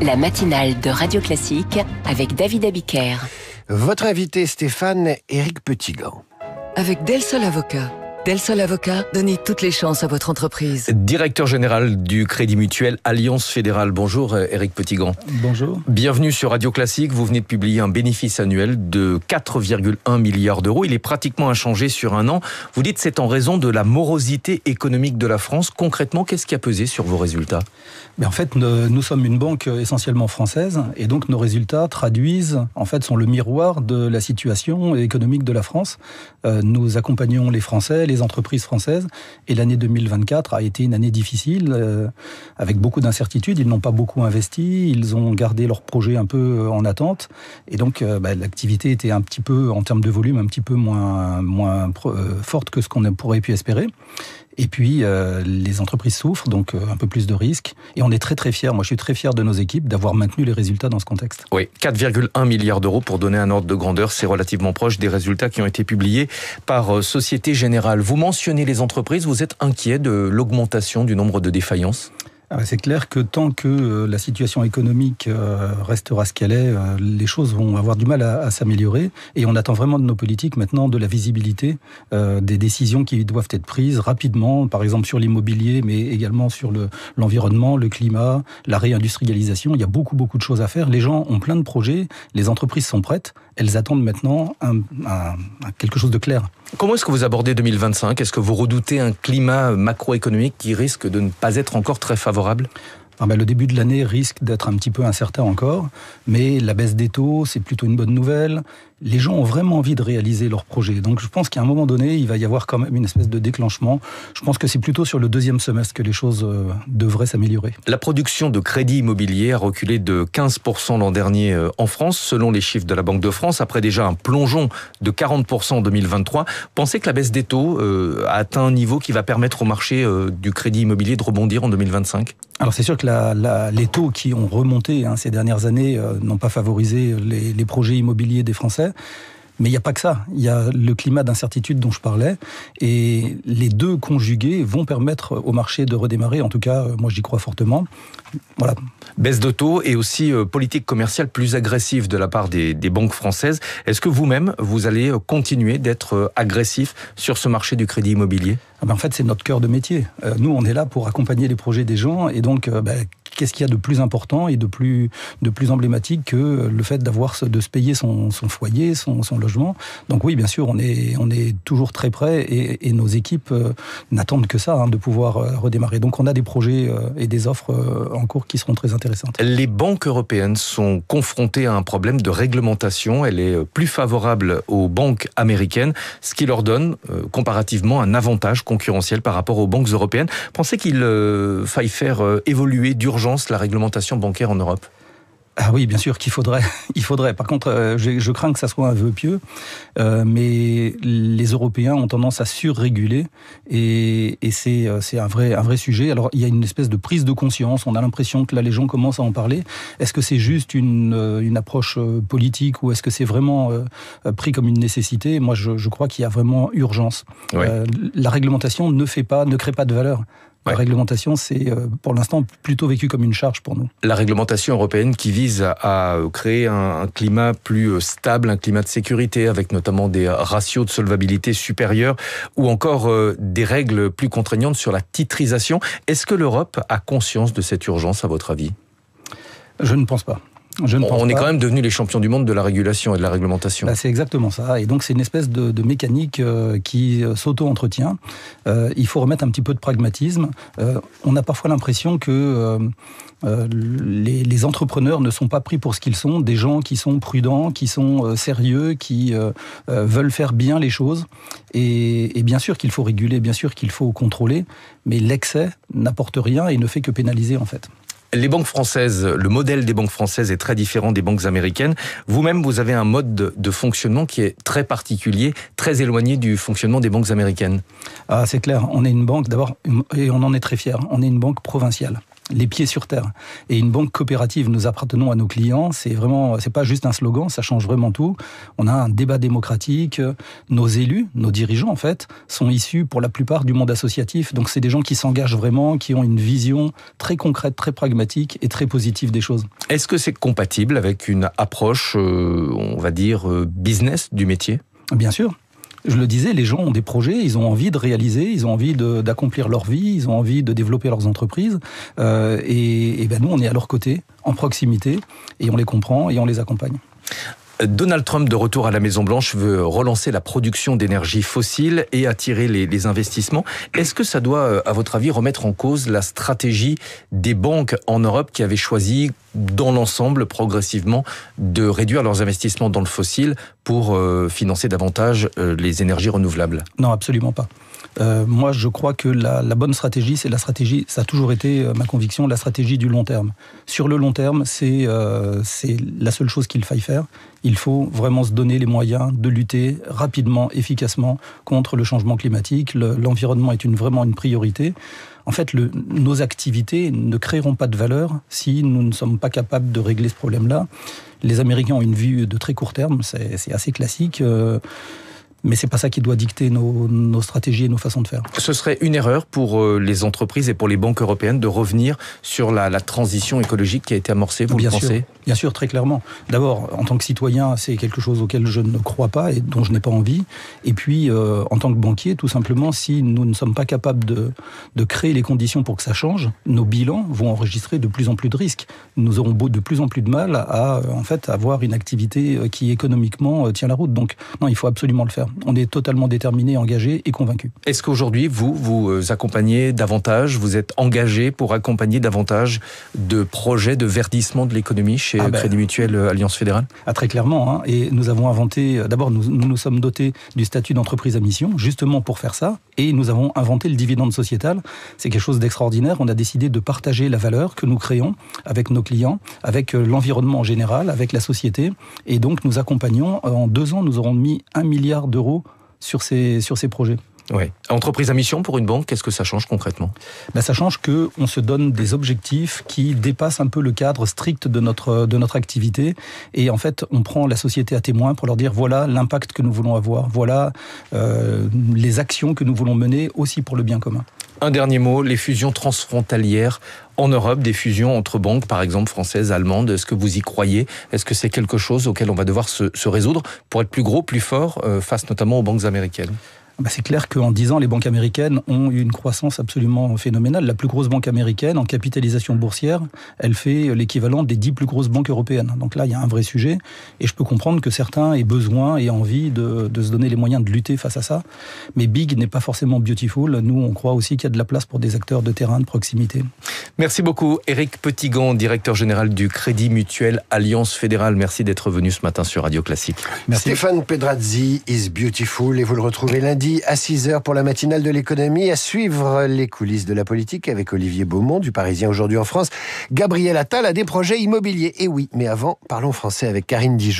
La matinale de Radio Classique avec David Abiker. Votre invité Stéphane, Éric Petitgan. Avec Del Sol Avocat. Del Sol Avocat, donnez toutes les chances à votre entreprise. Directeur général du Crédit Mutuel Alliance Fédérale. Bonjour Éric Petitgan. Bonjour. Bienvenue sur Radio Classique. Vous venez de publier un bénéfice annuel de 4,1 milliards d'euros. Il est pratiquement inchangé sur un an. Vous dites que c'est en raison de la morosité économique de la France. Concrètement, qu'est-ce qui a pesé sur vos résultats ? En fait, nous sommes une banque essentiellement française et donc nos résultats sont le miroir de la situation économique de la France. Nous accompagnons les Français, les entreprises françaises et l'année 2024 a été une année difficile avec beaucoup d'incertitudes. Ils n'ont pas beaucoup investi, ils ont gardé leurs projets un peu en attente et donc l'activité était un petit peu, en termes de volume, un petit peu moins forte que ce qu'on pourrait pu espérer. Et puis, les entreprises souffrent, donc un peu plus de risques. Et on est très très fiers, moi je suis très fier de nos équipes d'avoir maintenu les résultats dans ce contexte. Oui, 4,1 milliards d'euros pour donner un ordre de grandeur, c'est relativement proche des résultats qui ont été publiés par Société Générale. Vous mentionnez les entreprises, vous êtes inquiet de l'augmentation du nombre de défaillances ? C'est clair que tant que la situation économique restera ce qu'elle est, les choses vont avoir du mal à s'améliorer. Et on attend vraiment de nos politiques maintenant de la visibilité, des décisions qui doivent être prises rapidement, par exemple sur l'immobilier, mais également sur l'environnement, le climat, la réindustrialisation. Il y a beaucoup de choses à faire. Les gens ont plein de projets, les entreprises sont prêtes. Elles attendent maintenant quelque chose de clair. Comment est-ce que vous abordez 2025 ? Est-ce que vous redoutez un climat macroéconomique qui risque de ne pas être encore très favorable ? Le début de l'année risque d'être un petit peu incertain encore, mais la baisse des taux, c'est plutôt une bonne nouvelle. Les gens ont vraiment envie de réaliser leurs projets. Donc je pense qu'à un moment donné, il va y avoir quand même une espèce de déclenchement. Je pense que c'est plutôt sur le deuxième semestre que les choses devraient s'améliorer. La production de crédit immobilier a reculé de 15% l'an dernier en France, selon les chiffres de la Banque de France, après déjà un plongeon de 40% en 2023. Pensez que la baisse des taux a atteint un niveau qui va permettre au marché du crédit immobilier de rebondir en 2025 ? Alors c'est sûr que les taux qui ont remonté ces dernières années n'ont pas favorisé les projets immobiliers des Français. Mais il n'y a pas que ça. Il y a le climat d'incertitude dont je parlais. Et les deux conjugués vont permettre au marché de redémarrer. En tout cas, moi j'y crois fortement. Voilà. Baisse de taux et aussi politique commerciale plus agressive de la part des banques françaises. Est-ce que vous-même, vous allez continuer d'être agressif sur ce marché du crédit immobilier ? En fait, c'est notre cœur de métier. Nous, on est là pour accompagner les projets des gens. Et donc, qu'est-ce qu'il y a de plus important et de plus emblématique que le fait de se payer son foyer, son logement. Donc oui, bien sûr, on est toujours très prêts et nos équipes n'attendent que ça, de pouvoir redémarrer. Donc on a des projets et des offres en cours qui seront très intéressantes. Les banques européennes sont confrontées à un problème de réglementation. Elle est plus favorable aux banques américaines, ce qui leur donne comparativement un avantage concurrentiel par rapport aux banques européennes. Pensez qu'il faille faire évoluer d'urgence la réglementation bancaire en Europe ? Ah oui, bien sûr qu'il faudrait. Il faudrait. Par contre, je crains que ça soit un vœu pieux, mais les Européens ont tendance à surréguler et c'est un vrai sujet. Alors, il y a une espèce de prise de conscience. On a l'impression que là, les gens commencent à en parler. Est-ce que c'est juste une approche politique ou est-ce que c'est vraiment pris comme une nécessité ? Moi, je crois qu'il y a vraiment urgence. Oui. La réglementation ne crée pas de valeur. La réglementation, c'est pour l'instant plutôt vécu comme une charge pour nous. La réglementation européenne qui vise à créer un climat plus stable, un climat de sécurité, avec notamment des ratios de solvabilité supérieurs, ou encore des règles plus contraignantes sur la titrisation. Est-ce que l'Europe a conscience de cette urgence, à votre avis ? Je ne pense pas. On est quand même devenus les champions du monde de la régulation et de la réglementation. C'est exactement ça. Et donc, c'est une espèce de mécanique qui s'auto-entretient. Il faut remettre un petit peu de pragmatisme. On a parfois l'impression que les entrepreneurs ne sont pas pris pour ce qu'ils sont. Des gens qui sont prudents, qui sont sérieux, qui veulent faire bien les choses. Et bien sûr qu'il faut réguler, bien sûr qu'il faut contrôler. Mais l'excès n'apporte rien et ne fait que pénaliser, en fait. Les banques françaises, le modèle des banques françaises est très différent des banques américaines. Vous-même, vous avez un mode de fonctionnement qui est très particulier, très éloigné du fonctionnement des banques américaines. C'est clair, on est une banque d'abord, et on en est très fiers, on est une banque provinciale. les pieds sur terre. Et une banque coopérative, nous appartenons à nos clients, c'est pas juste un slogan, ça change vraiment tout. On a un débat démocratique, nos élus, nos dirigeants en fait, sont issus pour la plupart du monde associatif, donc c'est des gens qui s'engagent vraiment, qui ont une vision très concrète, très pragmatique et très positive des choses. Est-ce que c'est compatible avec une approche, on va dire, business du métier ? Bien sûr. Je le disais, les gens ont des projets, ils ont envie de réaliser, ils ont envie d'accomplir leur vie, ils ont envie de développer leurs entreprises. Et nous, on est à leur côté, en proximité, et on les comprend et on les accompagne. Donald Trump, de retour à la Maison-Blanche, veut relancer la production d'énergie fossile et attirer les investissements. Est-ce que ça doit, à votre avis, remettre en cause la stratégie des banques en Europe qui avaient choisi, dans l'ensemble, progressivement, de réduire leurs investissements dans le fossile pour financer davantage les énergies renouvelables ? Non, absolument pas. Moi, je crois que la bonne stratégie, c'est la stratégie, ça a toujours été ma conviction, la stratégie du long terme. Sur le long terme, c'est la seule chose qu'il faille faire. Il faut vraiment se donner les moyens de lutter rapidement, efficacement contre le changement climatique. L'environnement est vraiment une priorité. En fait, nos activités ne créeront pas de valeur si nous ne sommes pas capables de régler ce problème-là. Les Américains ont une vue de très court terme, c'est assez classique. Mais c'est pas ça qui doit dicter nos stratégies et nos façons de faire. Ce serait une erreur pour les entreprises et pour les banques européennes de revenir sur la transition écologique qui a été amorcée, vous le pensez ? Bien sûr, très clairement. D'abord, en tant que citoyen, c'est quelque chose auquel je ne crois pas et dont je n'ai pas envie. Et puis, en tant que banquier, tout simplement, si nous ne sommes pas capables de créer les conditions pour que ça change, nos bilans vont enregistrer de plus en plus de risques. Nous aurons de plus en plus de mal à en fait, avoir une activité qui économiquement tient la route. Donc, non, il faut absolument le faire. On est totalement déterminés, engagés et convaincus. Est-ce qu'aujourd'hui, vous accompagnez davantage, vous êtes engagé pour accompagner davantage de projets de verdissement de l'économie chez Crédit Mutuel Alliance Fédérale ? Très clairement. Hein. Et nous avons inventé, d'abord nous sommes dotés du statut d'entreprise à mission, justement pour faire ça. Et nous avons inventé le dividende sociétal. C'est quelque chose d'extraordinaire. On a décidé de partager la valeur que nous créons avec nos clients, avec l'environnement en général, avec la société. Et donc nous accompagnons. En 2 ans, nous aurons mis 1 milliard d'euros sur ces projets. Oui. Entreprise à mission pour une banque, qu'est-ce que ça change concrètement ? Ça change qu'on se donne des objectifs qui dépassent un peu le cadre strict de notre activité. Et en fait, on prend la société à témoin pour leur dire voilà l'impact que nous voulons avoir, voilà les actions que nous voulons mener aussi pour le bien commun. Un dernier mot, les fusions transfrontalières en Europe, des fusions entre banques, par exemple françaises, allemandes, est-ce que vous y croyez ? Est-ce que c'est quelque chose auquel on va devoir se résoudre pour être plus gros, plus fort, face notamment aux banques américaines ? C'est clair qu'en 10 ans, les banques américaines ont eu une croissance absolument phénoménale. La plus grosse banque américaine, en capitalisation boursière, elle fait l'équivalent des 10 plus grosses banques européennes. Donc là, il y a un vrai sujet. Et je peux comprendre que certains aient besoin et envie de se donner les moyens de lutter face à ça. Mais big n'est pas forcément beautiful. Nous, on croit aussi qu'il y a de la place pour des acteurs de terrain, de proximité. Merci beaucoup. Éric Petitgan, directeur général du Crédit Mutuel Alliance Fédérale. Merci d'être venu ce matin sur Radio Classique. Merci. Stéphane Pedrazzi is beautiful et vous le retrouvez lundi à 6h pour la matinale de l'économie. À suivre les coulisses de la politique avec Olivier Beaumont du Parisien aujourd'hui en France. Gabriel Attal a des projets immobiliers. Et oui, mais avant, parlons français avec Karine Dijoux.